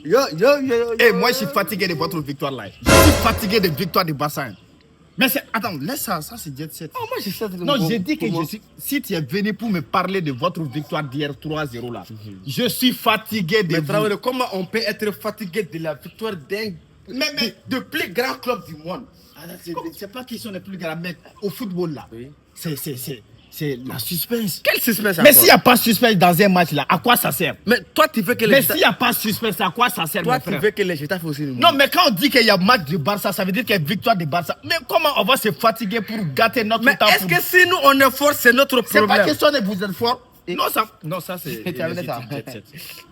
Et moi, je suis fatigué de votre victoire là. Je suis fatigué des victoires du Barça. Mais attends, laisse ça, c'est Jet Set. Oh, moi, j'ai ça. Non, j'ai dit que si tu es venu pour me parler de votre victoire d'hier 3-0 là, je suis fatigué de Mais vous. Traoré, comment on peut être fatigué de la victoire de plus grand club du monde? C'est pas qu'ils sont les plus grands mecs au football là. Oui. C'est la suspense. Quel suspense? Mais s'il n'y a pas de suspense dans un match là, à quoi ça sert? Mais toi, tu veux que les Mais s'il n'y a pas de suspense, à quoi ça sert? Toi, mon tu frère? veux que les Getafe aussi. Non, mais quand on dit qu'il y a match du Barça, ça veut dire qu'il y a victoire du Barça. Mais comment on va se fatiguer pour gâter notre Mais temps? est-ce que si nous on est fort, c'est notre C'est problème? pas question de vous êtes fort. Non, ça c'est. Tu as vu ça?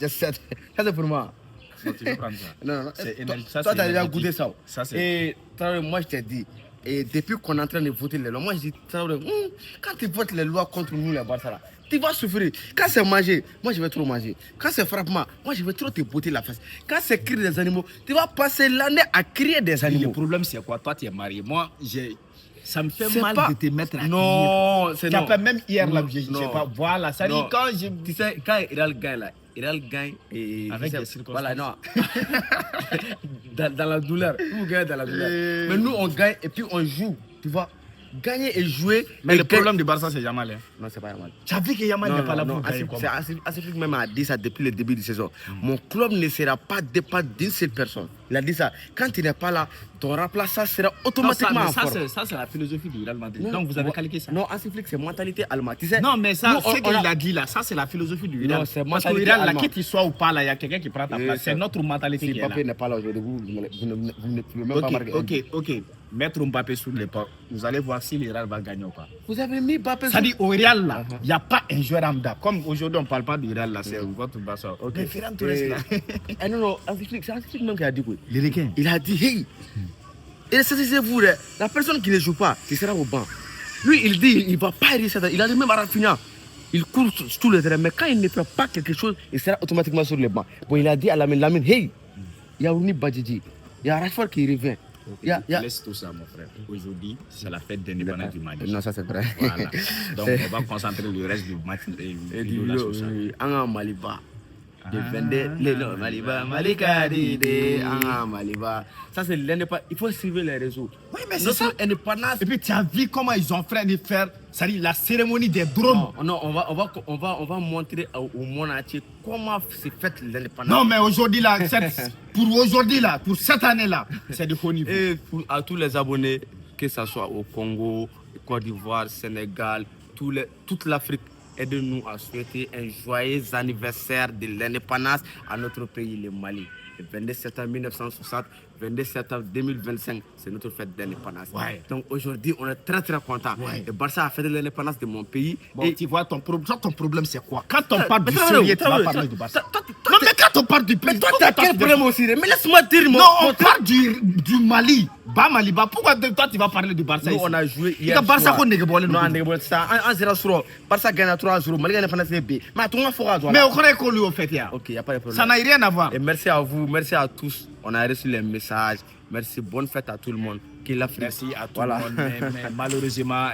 Ça c'est pour moi. Non, tu veux prendre ça. Non. C'est Toi, énergie. Ça, toi, c'est t'as déjà énergétique. goûté ça. Ça, c'est- Et Traoré, moi je t'ai dit. Et depuis qu'on est en train de voter les lois, moi je dis Traoré, quand tu votes les lois contre nous, les Barça là, tu vas souffrir. Quand c'est manger, moi je vais trop manger. Quand c'est frappement, moi je vais trop te botter la face. Quand c'est crier des animaux, tu vas passer l'année à crier des Le animaux. problème, c'est quoi? Toi, tu es marié. Moi, ça me fait C'est mal pas- de te mettre à Non, c'est non. crier. Même hier, là, je sais Non. pas. Voilà, ça dit Non. quand je. Tu sais, quand Iral gagne là, Iral gagne et. Avec tu sais, des circonstances. Voilà, non. dans la douleur. Vous gagnez dans la douleur. Mais nous, on gagne et puis on joue. Tu vois, gagner et jouer. Mais et le gagne- problème du Barça, c'est Yamal. Hein. Non, c'est pas mal. Tu as vu que Yamal n'est pas là pour gagner C'est Asiflik même a dit ça depuis le début de saison. Mon club ne sera pas dépendant d'une seule personne. Il a dit ça. Quand il n'est pas là, ton remplaçant sera automatiquement en forme. Ça, c'est la philosophie du Real Madrid. Non, Donc, vous avez ouais. calqué ça. Non, Asiflik, c'est mentalité allemande. Tu sais, Non, mais ça, nous, ce qu'il a- a dit là, ça, c'est la philosophie du Non, Real. c'est Parce que le mentalité Real, là, allemande. qu'il soit ou pas, là, il y a quelqu'un qui prend ta place. C'est notre mentalité Si qui est là. Mbappé n'est pas là aujourd'hui, vous ne pouvez même pas marquer. Ok. Mettre Mbappé sur les pas. Vous allez voir si le Real va gagner ou pas. Vous avez mis Mbappé Ça dit au Real là, il n'y a pas un joueur lambda. Comme aujourd'hui on ne parle pas du Real là, c'est votre Barça. Ok. Mais Ferran Torres là. Non, c'est Asiflik même qui a dit quoi. L'Américain. Il a dit, hey, et c'est vous, la personne qui ne joue pas, qui sera au banc. Lui, il dit, il ne va pas aider ça. Il a dit même à Rafinha. Il court sur tout le terrain, mais quand il ne fait pas quelque chose, il sera automatiquement sur le banc. Bon, il a dit à Lamine, hey, il y a Rouni Badjidji, il y a Rashford qui revient. Laisse tout ça, mon frère. Aujourd'hui, c'est la fête d'indépendance du Mali. Non, ça c'est vrai. Voilà. Donc, on va concentrer le reste du match et du là sur ça. Anga Maliba. De vender les noms Maliba, Malika Dide, Anga Maliba. Ça c'est l'indépendance. Il faut suivre les réseaux. Oui, mais c'est Notre ça. indépendance. Et puis, tu as vu comment ils ont fait de faire, ça dit, la cérémonie des drones. Non, on va montrer au monde entier comment s'est faite l'indépendance. Non, mais aujourd'hui là, pour aujourd'hui là, pour cette année là, c'est de haut niveau. Et à tous les abonnés, que ce soit au Congo, Côte d'Ivoire, Sénégal, toute l'Afrique, aidez-nous à souhaiter un joyeux anniversaire de l'indépendance à notre pays, le Mali. Le 22 septembre 1960, 22 septembre 2025, c'est notre fête d'indépendance. Ouais. Donc aujourd'hui, on est très très contents. Ouais. Le Barça a fait de l'indépendance de mon pays. Bon, et tu vois, ton problème c'est quoi? Quand on parle du Traoré, sérieux, tu vas Traoré, parler du Barça. toi, Non, mais quand on parle du pays, mais toi, t'as quel problème aussi? Mais laisse-moi dire, Non, on parle du Mali. Mali. Pourquoi toi tu vas parler du Barça nous, ici? on a joué hier. Ika Barça ko nege bɔlen Non, don. nege bɔlen ça. En 0-0. Barça gagne 3-0. Mali gagne pendant ces B. Mais tout le monde fera. Mais on connaît qu'on lui au fait ya. Ok, il n'y a pas de problème. Ça n'a rien à voir. Et merci à vous, merci à tous. On a reçu les messages. Merci, bonne fête à tout le monde. Merci à tout le monde. Mais malheureusement,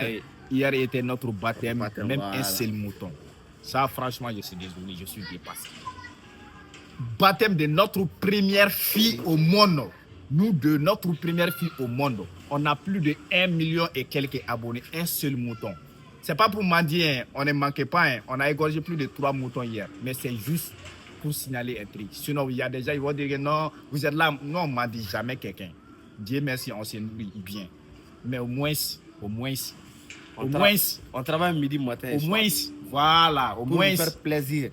hier était notre baptême, même voilà. un seul mouton. Ça, franchement, je suis désolé, je suis dépassé. Baptême de notre première fille au monde. Nous, de notre première fille au monde, on a plus de 1 million et quelques abonnés, un seul mouton. C'est pas pour mendier, hein. On ne manquait pas, hein. On a égorgé plus de 3 moutons hier. Mais c'est juste pour signaler un truc. Sinon, il y a des gens qui vont dire que non, vous êtes là. Non, on ne m'a dit jamais quelqu'un. Dieu merci, on s'est nourri bien. Mais au moins, on travaille midi, matin. au moins, voilà, au pour moins, nous faire plaisir.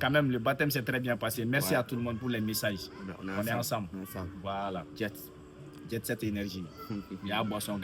quand même, le baptême s'est très bien passé. Merci Ouais. à tout le monde pour les messages. On On est ensemble. On est ensemble. Voilà. Jet Set Énergie. Il y a boisson.